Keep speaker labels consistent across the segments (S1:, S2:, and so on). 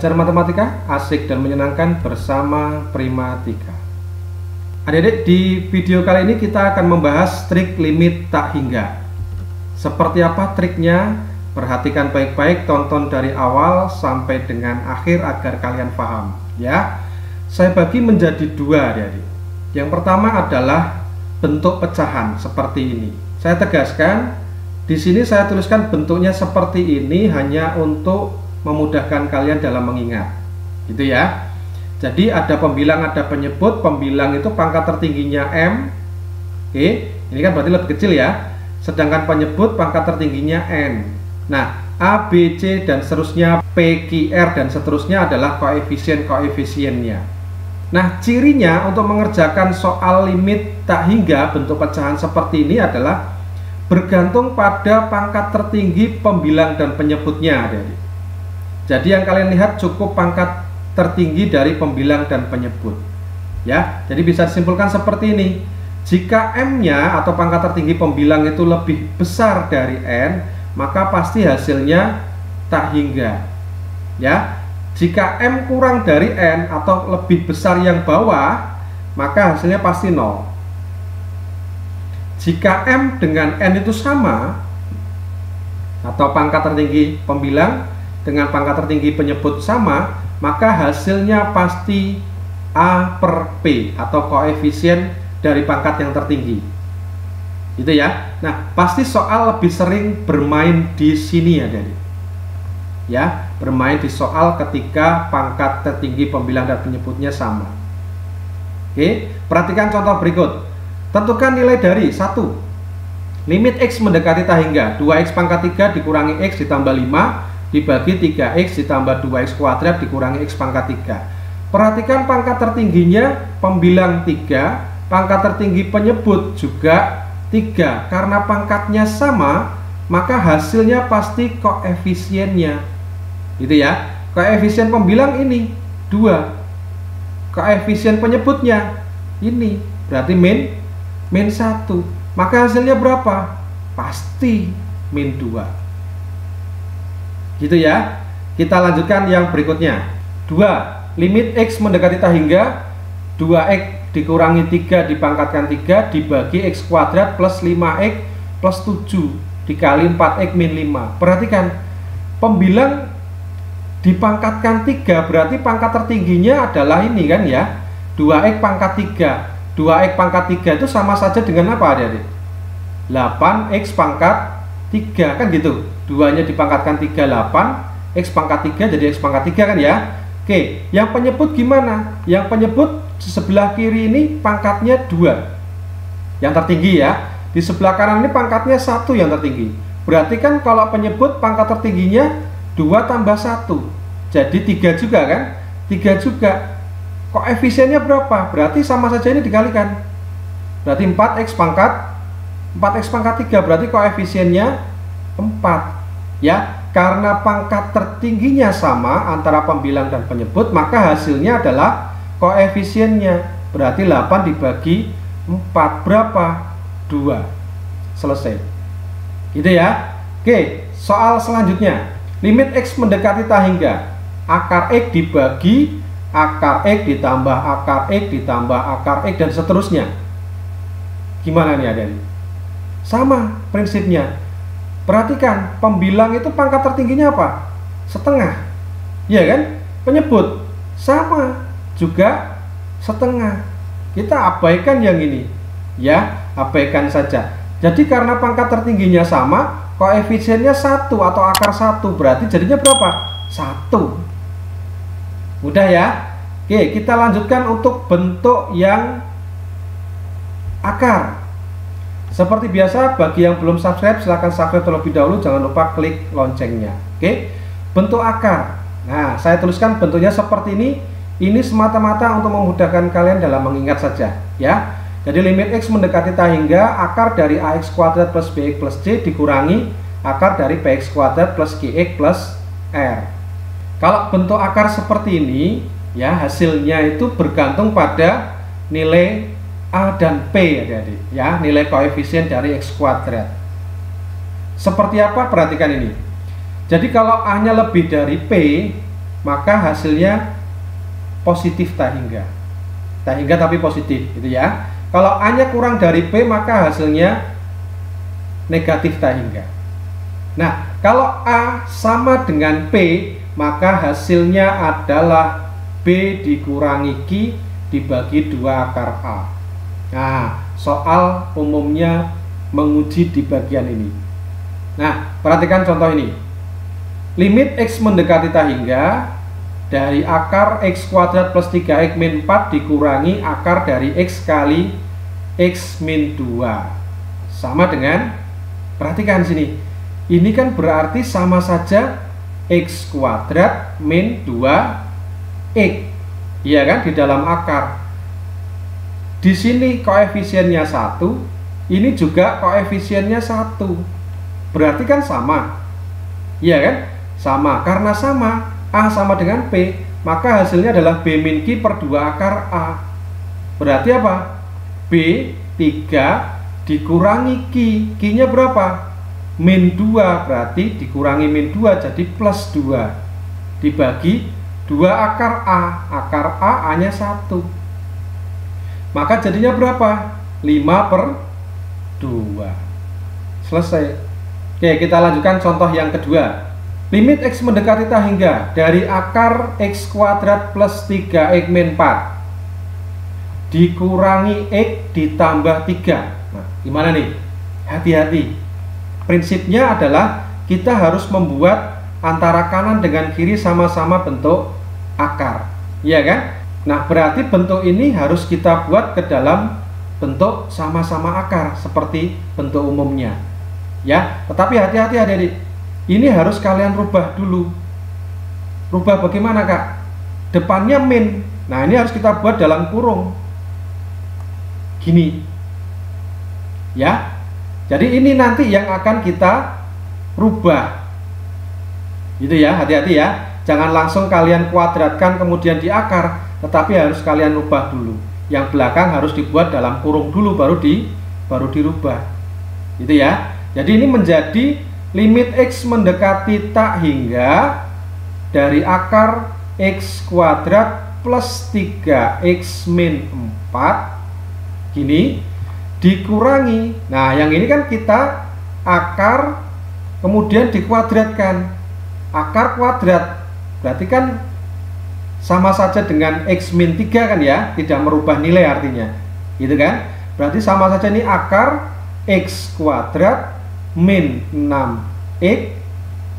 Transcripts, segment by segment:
S1: Belajar matematika asik dan menyenangkan bersama Primatika. Adik-adik, di video kali ini kita akan membahas trik limit tak hingga. Seperti apa triknya? Perhatikan baik-baik, tonton dari awal sampai dengan akhir agar kalian paham ya. Saya bagi menjadi dua, adik-adik. Yang pertama adalah bentuk pecahan seperti ini. Saya tegaskan, di sini saya tuliskan bentuknya seperti ini hanya untuk memudahkan kalian dalam mengingat, gitu ya. Jadi ada pembilang, ada penyebut. Pembilang itu pangkat tertingginya M. Oke, ini kan berarti lebih kecil ya. Sedangkan penyebut pangkat tertingginya N. Nah, A, B, C dan seterusnya, P, Q, R dan seterusnya adalah koefisien-koefisiennya. Nah, cirinya untuk mengerjakan soal limit tak hingga bentuk pecahan seperti ini adalah bergantung pada pangkat tertinggi pembilang dan penyebutnya, adik-adik. Jadi yang kalian lihat cukup pangkat tertinggi dari pembilang dan penyebut ya. Jadi bisa disimpulkan seperti ini. Jika M-nya atau pangkat tertinggi pembilang itu lebih besar dari N, maka pasti hasilnya tak hingga ya. Jika M kurang dari N atau lebih besar yang bawah, maka hasilnya pasti 0. Jika M dengan N itu sama, atau pangkat tertinggi pembilang dengan pangkat tertinggi penyebut sama, maka hasilnya pasti A per P atau koefisien dari pangkat yang tertinggi. Gitu ya. Nah, pasti soal lebih sering bermain di sini ya, Dedi. Ya, bermain di soal ketika pangkat tertinggi pembilang dan penyebutnya sama. Oke, perhatikan contoh berikut. Tentukan nilai dari 1. Limit X mendekati tak hingga 2x pangkat 3 dikurangi X ditambah 5 dibagi 3x ditambah 2x kuadrat dikurangi x pangkat 3. Perhatikan pangkat tertingginya pembilang 3, pangkat tertinggi penyebut juga 3. Karena pangkatnya sama, maka hasilnya pasti koefisiennya. Gitu ya. Koefisien pembilang ini 2. Koefisien penyebutnya ini berarti min 1. Maka hasilnya berapa? Pasti min 2. Gitu ya. Kita lanjutkan yang berikutnya. 2. Limit X mendekati tak hingga 2x dikurangi 3 dipangkatkan 3 dibagi x kuadrat plus 5x plus 7 dikali 4x min 5. Perhatikan, pembilang dipangkatkan 3 berarti pangkat tertingginya adalah ini kan ya, 2x pangkat 3. 2x pangkat 3 itu sama saja dengan apa, adik-adik? 8x pangkat 3 kan gitu. 2-nya dipangkatkan 3, 8, x pangkat 3 jadi x pangkat 3 kan ya. Oke, yang penyebut gimana? Yang penyebut sebelah kiri ini pangkatnya 2 yang tertinggi ya. Di sebelah kanan ini pangkatnya 1 yang tertinggi. Berarti kan kalau penyebut pangkat tertingginya 2 tambah 1 jadi 3 juga kan? 3 juga. Koefisiennya berapa? Berarti sama saja ini dikalikan. Berarti 4x pangkat 3 berarti koefisiennya 4 ya. Karena pangkat tertingginya sama antara pembilang dan penyebut, maka hasilnya adalah koefisiennya. Berarti 8 dibagi 4 berapa? 2. Selesai. Gitu ya. Oke, soal selanjutnya. Limit X mendekati tak hingga akar X dibagi akar X ditambah akar X ditambah akar X dan seterusnya. Gimana nih, adik? Sama prinsipnya. Perhatikan, pembilang itu pangkat tertingginya apa? Setengah. Iya kan? Penyebut sama juga setengah. Kita abaikan yang ini. Ya, abaikan saja. Jadi karena pangkat tertingginya sama, koefisiennya 1 atau akar 1. Berarti jadinya berapa? 1. Mudah ya? Oke, kita lanjutkan untuk bentuk yang akar. Seperti biasa, bagi yang belum subscribe silahkan subscribe terlebih dahulu, jangan lupa klik loncengnya. Oke, bentuk akar. Nah, saya tuliskan bentuknya seperti ini. Ini semata-mata untuk memudahkan kalian dalam mengingat saja ya. Jadi limit X mendekati tak hingga akar dari ax kuadrat plus bx plus c dikurangi akar dari bx kuadrat plus gx plus r. Kalau bentuk akar seperti ini ya, hasilnya itu bergantung pada nilai A dan P, adik-adik ya, nilai koefisien dari x kuadrat. Seperti apa? Perhatikan ini. Jadi kalau A nya lebih dari P, maka hasilnya positif tak hingga. Tak hingga tapi positif, gitu ya. Kalau A-nya kurang dari P, maka hasilnya negatif tak hingga. Nah, kalau A sama dengan P, maka hasilnya adalah B dikurangi Q dibagi 2 akar A. Nah, soal umumnya menguji di bagian ini. Nah, perhatikan contoh ini. Limit X mendekati tak hingga dari akar X kuadrat plus 3X min 4 dikurangi akar dari X kali X min 2. Sama dengan, perhatikan sini. Ini kan berarti sama saja X kuadrat min 2X. Iya kan, di dalam akar. Di sini koefisiennya 1, ini juga koefisiennya 1. Berarti kan sama. Iya kan? Sama. Karena sama, A sama dengan P, maka hasilnya adalah B min Q per 2 akar A. Berarti apa? B 3 dikurangi Q. Q-nya berapa? Min 2, berarti dikurangi min 2 jadi plus 2 dibagi 2 akar A. Akar A, A-nya 1. Maka jadinya berapa? 5 per 2. Selesai. Oke, kita lanjutkan contoh yang kedua. Limit X mendekati tak hingga dari akar X kuadrat plus 3X min 4 dikurangi X ditambah 3. Nah, gimana nih? Hati-hati. Prinsipnya adalah kita harus membuat antara kanan dengan kiri sama-sama bentuk akar. Iya kan? Nah, berarti bentuk ini harus kita buat ke dalam bentuk sama-sama akar seperti bentuk umumnya. Ya, tetapi hati-hati adik-adik. Ini harus kalian rubah dulu. Rubah bagaimana, Kak? Depannya min. Nah, ini harus kita buat dalam kurung. Gini. Ya. Jadi ini nanti yang akan kita rubah. Gitu ya, hati-hati ya. Jangan langsung kalian kuadratkan kemudian di akar, tetapi harus kalian rubah dulu. Yang belakang harus dibuat dalam kurung dulu baru dirubah. Gitu ya. Jadi ini menjadi limit X mendekati tak hingga dari akar X kuadrat plus 3X min 4 gini dikurangi. Nah, yang ini kan kita akar kemudian dikuadratkan. Akar kuadrat berarti kan sama saja dengan X min 3 kan ya, tidak merubah nilai artinya. Gitu kan? Berarti sama saja ini akar X kuadrat min 6X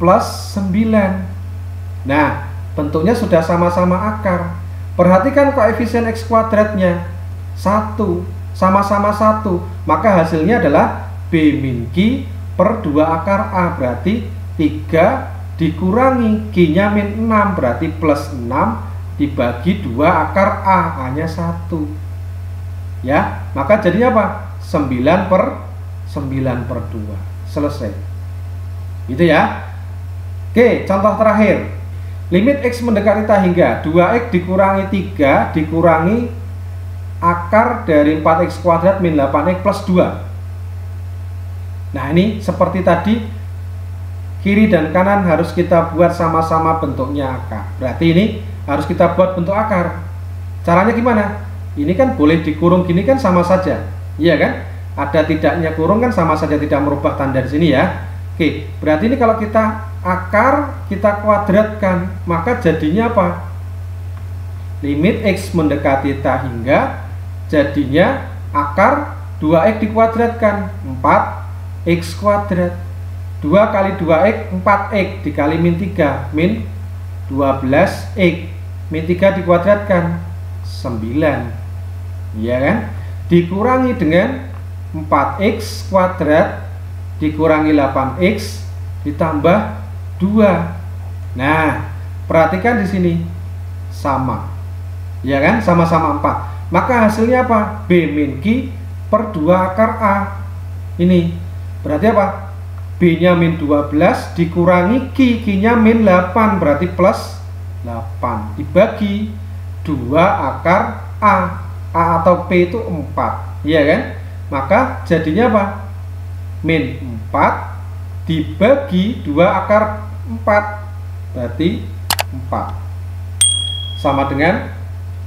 S1: plus 9. Nah, bentuknya sudah sama-sama akar. Perhatikan koefisien X kuadratnya 1, sama-sama 1. Maka hasilnya adalah B min Q per 2 akar A. Berarti 3 dikurangi Q-nya min 6, berarti plus 6 dibagi 2 akar A. A-nya 1. Ya, maka jadinya apa? 9 per 2. Selesai. Gitu ya. Oke, contoh terakhir. Limit X mendekati tak hingga 2X dikurangi 3 dikurangi akar dari 4X kuadrat min 8X plus 2. Nah, ini seperti tadi, kiri dan kanan harus kita buat sama-sama bentuknya akar. Berarti ini harus kita buat bentuk akar. Caranya gimana? Ini kan boleh dikurung gini kan sama saja. Iya kan? Ada tidaknya kurung kan sama saja, tidak merubah tanda di sini ya. Oke, berarti ini kalau kita akar kita kuadratkan, maka jadinya apa? Limit X mendekati tak hingga jadinya akar 2X dikuadratkan 4X kuadrat. 2 kali 2X 4X dikali min 3 min 12X min 3 dikuadratkan 9. Iya kan? Dikurangi dengan 4X kuadrat dikurangi 8X ditambah 2. Nah, perhatikan di sini sama. Ya kan? Sama-sama 4. Maka hasilnya apa? B min Q per 2 akar A. Ini berarti apa? B-nya min 12 dikurangi Q. Q-nya min 8 berarti plus 8 dibagi 2 akar A. A atau P itu 4. Iya kan? Maka jadinya apa? Min 4 dibagi 2 akar 4 berarti 4. sama dengan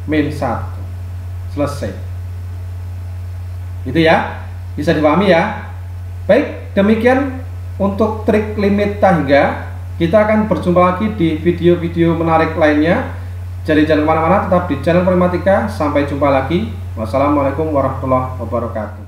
S1: min 1. Selesai. Itu ya, bisa dipahami ya. Baik, demikian untuk trik limit tangga. Kita akan berjumpa lagi di video-video menarik lainnya. Jadi jangan kemana-mana, tetap di channel Problematika. Sampai jumpa lagi. Wassalamualaikum warahmatullahi wabarakatuh.